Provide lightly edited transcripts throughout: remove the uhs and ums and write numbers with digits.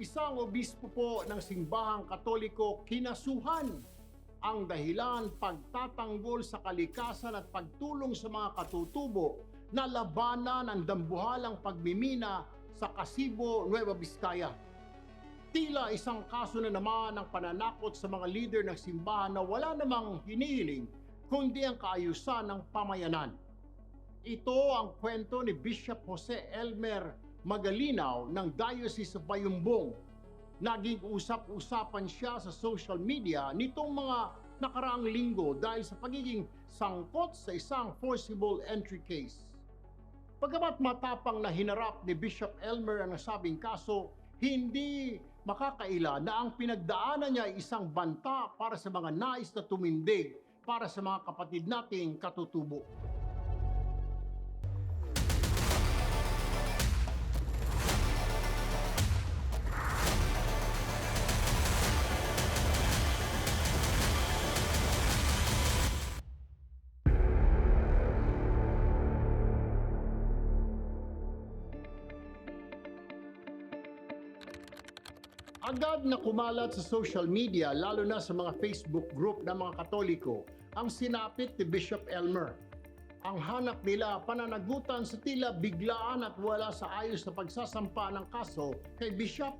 Isang obispo po ng simbahang Katoliko kinasuhan ang dahilan pagtatanggol sa kalikasan at pagtulong sa mga katutubo na labanan ang dambuhalang pagmimina sa Kasibo, Nueva Vizcaya. Tila isang kaso na naman ng pananakot sa mga leader ng simbahan na wala namang hinihiling kundi ang kaayusan ng pamayanan. Ito ang kwento ni Bishop Jose Elmer Magalinaw ng Diocese of Bayumbong. Naging usap-usapan siya sa social media nitong mga nakaraang linggo dahil sa pagiging sangkot sa isang forcible entry case. Pagkamat matapang na hinarap ni Bishop Elmer ang nasabing kaso, hindi makakaila na ang pinagdaanan niya ay isang banta para sa mga nais na tumindig para sa mga kapatid nating katutubo. Agad na kumalat sa social media, lalo na sa mga Facebook group ng mga Katoliko, ang sinapit ni Bishop Elmer. Ang hanap nila pananagutan sa tila biglaan at wala sa ayos na pagsasampa ng kaso kay Bishop.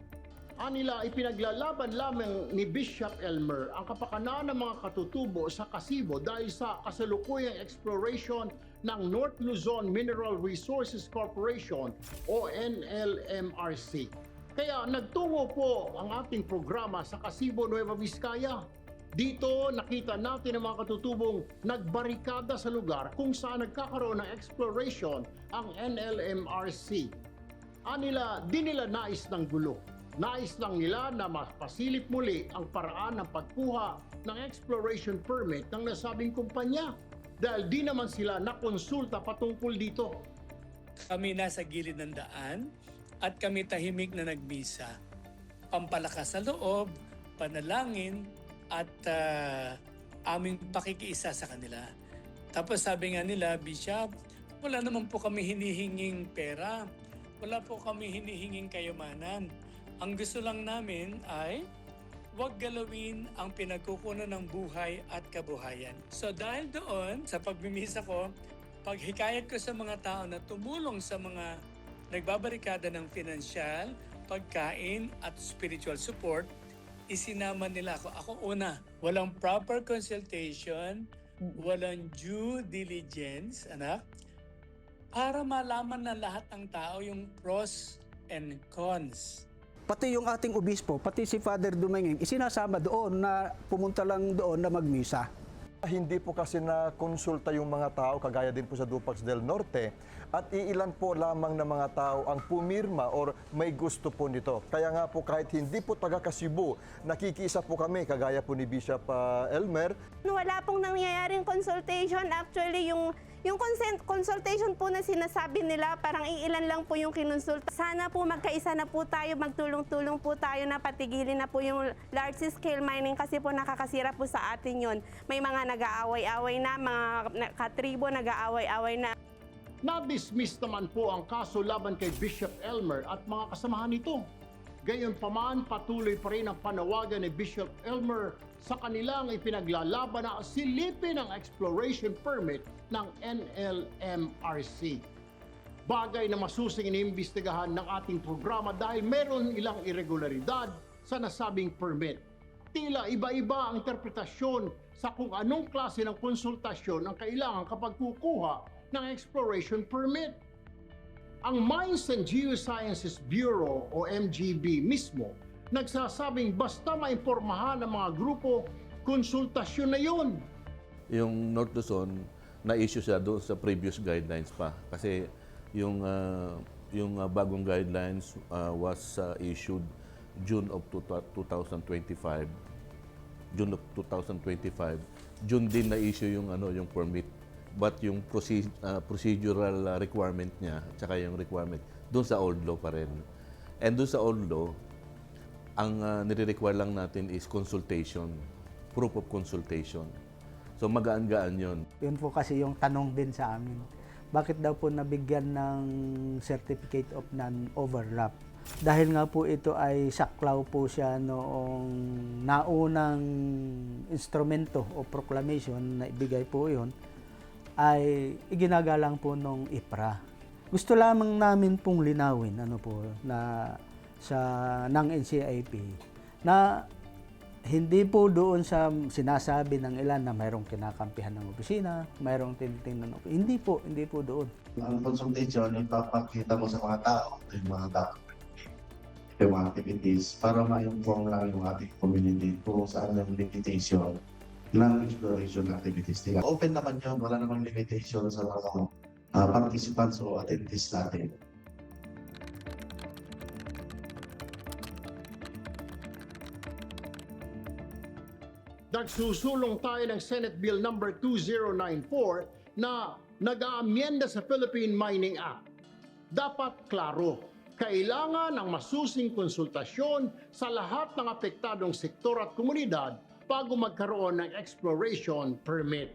Anila ipinaglalaban lamang ni Bishop Elmer ang kapakanan ng mga katutubo sa Kasibo dahil sa kasalukuyang exploration ng North Luzon Mineral Resources Corporation o NLMRC. Kaya nagtungo po ang ating programa sa Kasibo, Nueva Vizcaya. Dito nakita natin ang mga katutubong nagbarikada sa lugar kung saan nagkakaroon ng exploration ang NLMRC. Di nila nais ng gulo. Nais lang nila na mapasilip muli ang paraan ng pagkuha ng exploration permit ng nasabing kumpanya dahil di naman sila nakonsulta patungkol dito. Kami nasa gilid ng daan at kami tahimik na nagmisa. Pampalakas sa loob, panalangin, at aming pakikiisa sa kanila. Tapos sabi nga nila, Bishop, wala naman po kami hinihinging pera. Wala po kami hinihinging kayamanan. Ang gusto lang namin ay huwag galawin ang pinagkukunan ng buhay at kabuhayan. So dahil doon, sa pagmimisa ko, paghikayat ko sa mga tao na tumulong sa mga nagbabarikada ng pinansyal, pagkain at spiritual support, isinama nila ako. Ako una, walang proper consultation, walang due diligence, para malaman na lahat ng tao yung pros and cons. Pati yung ating obispo, pati si Father Dumenging, isinasama doon na pumunta lang doon na magmisa. Hindi po kasi na konsulta yung mga tao, kagaya din po sa Dupax del Norte, at iilan po lamang na mga tao ang pumirma or may gusto po nito. Kaya nga po kahit hindi po taga Kasibo, nakikisa po kami, kagaya po ni Bishop Elmer. Wala pong nangyayaring consultation. Actually, yung consultation po na sinasabi nila, parang iilan lang po yung kinonsulta. Sana po magkaisa na po tayo, magtulong-tulong po tayo na patigilin na po yung large-scale mining kasi po nakakasira po sa atin yun. May mga nag-aaway-away na, mga katribo nag-aaway-away na. Na-dismiss naman po ang kaso laban kay Bishop Elmer at mga kasamahan nito. Gayunpaman, patuloy pa rin ang panawagan ni Bishop Elmer sa kanilang ipinaglalaban na silipin ang exploration permit ng NLMRC. Bagay na masusing iniimbestigahan ng ating programa dahil meron ilang irregularidad sa nasabing permit. Tila iba-iba ang interpretasyon sa kung anong klase ng konsultasyon ang kailangan kapag kukuha ng exploration permit. Ang Mines and Geosciences Bureau o MGB mismo nagsasabing basta maimpormahan ng mga grupo, konsultasyon na yun. Yung North Luzon, na-issue siya doon sa previous guidelines pa. Kasi yung bagong guidelines was issued June of 2025. June of 2025. June din na-issue yung permit. But yung procedural requirement niya, at saka yung requirement, doon sa old law pa rin. And doon sa old law, ang nire-require lang natin is consultation, proof of consultation. So magaan-gaan yun. Yun po kasi yung tanong din sa amin. Bakit daw po nabigyan ng certificate of non-overlap? Dahil nga po ito ay saklaw po siya noong naunang instrumento o proclamation na ibigay po yon ay iginagalang po nung IPRA. Gusto lamang namin pong linawin na sa ng NCIP na hindi po doon sa sinasabi ng ilan na mayroong kinakampihan ng opisina, mayroong tinitingnan ng opisina. Hindi po doon. Ang consultation, ipapakita mo sa mga tao, yung mga yung mga activities, para ma-inform lang yung ating community kung saan yung limitation ng exploration activities nila. Open naman yun, wala namang limitation sa mga participants o attendees natin. Nagsusulong tayo ng Senate Bill number 2094 na nag-aamyenda sa Philippine Mining Act. Dapat klaro, kailangan ng masusing konsultasyon sa lahat ng apektadong sektor at komunidad bago magkaroon ng exploration permit.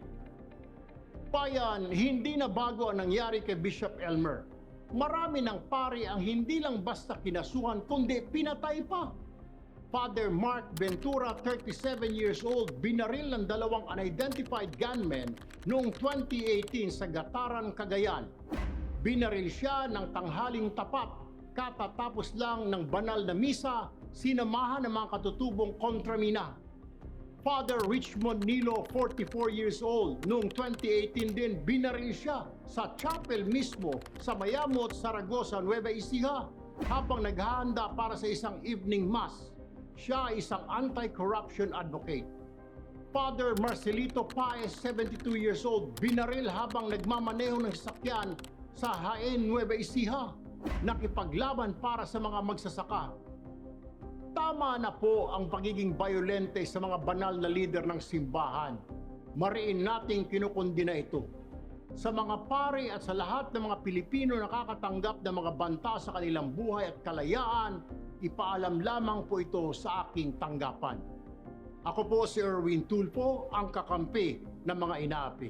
Bayan, hindi na bago ang nangyari kay Bishop Elmer. Marami ng pari ang hindi lang basta kinasuhan kundi pinatay pa. Father Mark Ventura, 37 years old, binaril ng dalawang unidentified gunmen noong 2018 sa Gataran, Cagayan. Binaril siya ng tanghaling tapat katatapos lang ng banal na misa, sinamahan ng mga katutubong kontramina. Father Richmond Nilo, 44 years old, noong 2018 din binaril siya sa chapel mismo sa Mayamot, Saragossa, Nueva Ecija habang naghahanda para sa isang evening mass. Siya ay isang anti-corruption advocate. Father Marcelito Paez, 72 years old, binaril habang nagmamaneho ng sasakyan sa Jaén, Nueva Ecija. Nakipaglaban para sa mga magsasaka. Tama na po ang pagiging violente sa mga banal na leader ng simbahan. Mariin nating kinukundina ito. Sa mga pari at sa lahat ng mga Pilipino nakakatanggap ng mga banta sa kanilang buhay at kalayaan, ipaalam lamang po ito sa aking tanggapan. Ako po si Erwin Tulfo, ang kakampi ng mga inaapi.